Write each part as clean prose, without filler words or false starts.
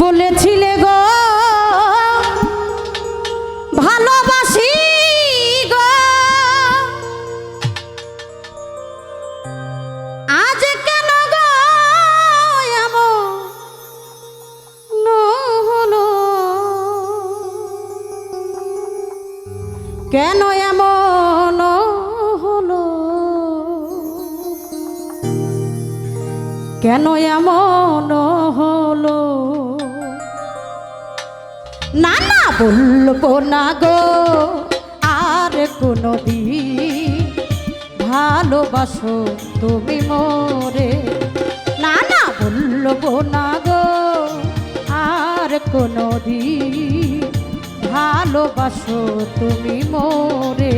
বলেছিলে গো ভালোবাসি গো, আজ কেন গো এমন হলো, কেন এমন হলো, কেন এমন হলো। না না বলবো না গো আর কোনোদিন ভালোবাসো তুমি মোরে, না না বলবো না গো আর কোনোদিন ভালোবাসো তুমি মোরে।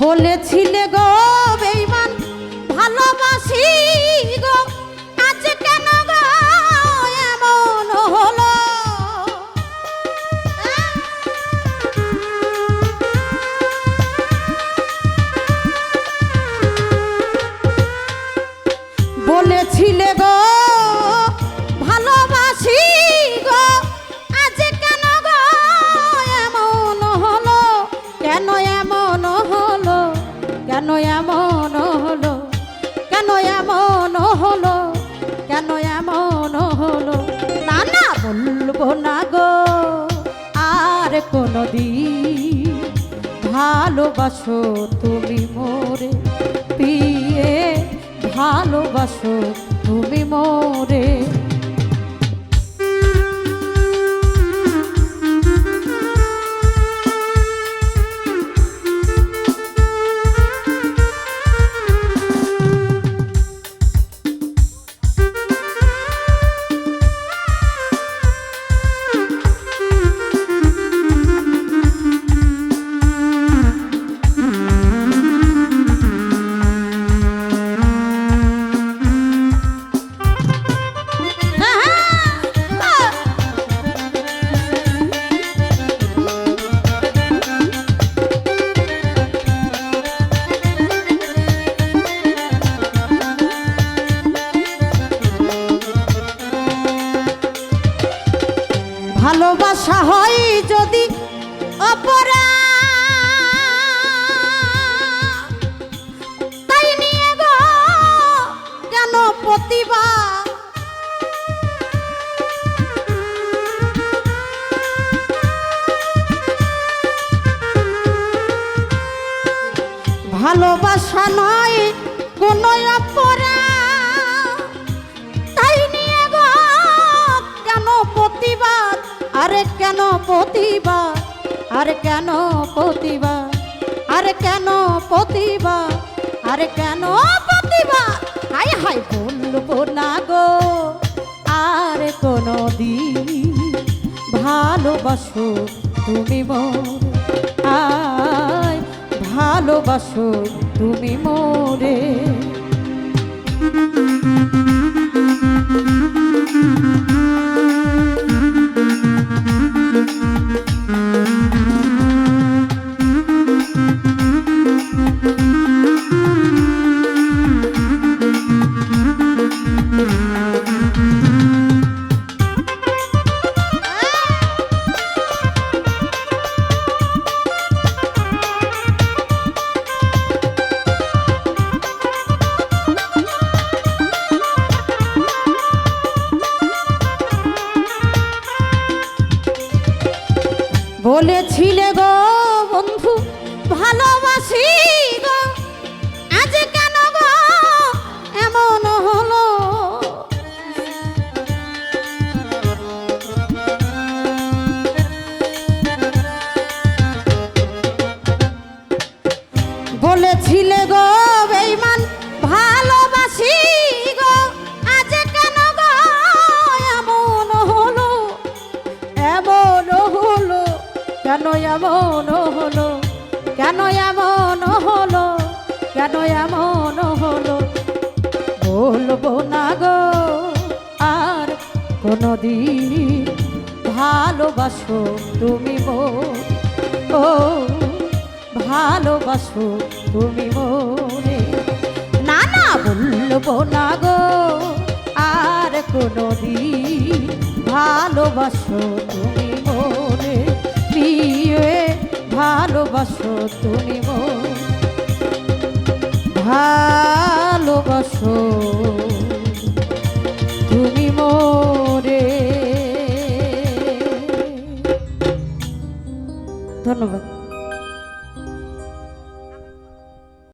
বলেছিলে গো বেঈমান ভালোবাসি গো, আজ কেন গো এমন হলো, বলেছিলে গো ভালোবাসি গো, আজ কেন গো এমন হলো, কেন এমন হলো, কেন এমন হলো, কেন এমন হলো, কেন এমন হলো। না না বলবো না গো আর কোনোদিন ভালোবাসো তুমি মোরে, পিয়ে ভালোবাসো তুমি মোরে। ভালোবাসা হয় যদি অপরাধ, তাই নিয়ে গো কেন প্রতিবাদ, ভালোবাসা নয় কোনো অপরাধ, তাই নিয়ে গো কেন প্রতিবাদ, আরে কেন প্রতিবাদ, আরে কেন প্রতিবাদ, আরে কেন প্রতিবাদ, আরে কেন প্রতিবাদ। হাই হাই বলবো না গো আর কোনোদিন ভালোবাসো তুমি মোরে, আয় ভালোবাসো তুমি মোরে। বলেছিলে গো বন্ধু ভালোবাসি গো, এমন হলো বলেছিলে গো বেঈমান ভালোবাসি গো আজ কেন গো এমন হলো এমন হলো কেন এমন হলো কেন এমন হলো কেন এমন হলো বলবো না গো আর কোনদিন ভালোবাসো তুমি ও ভালোবাসো তুমি মনে না না বলবো না গো আর কোনদিন ভালোবাসো তুমি মনে প্রিয়ে ভালোবাসো তুমি মনে ভালোবাসো তুমি মোরে ধন্যবাদ।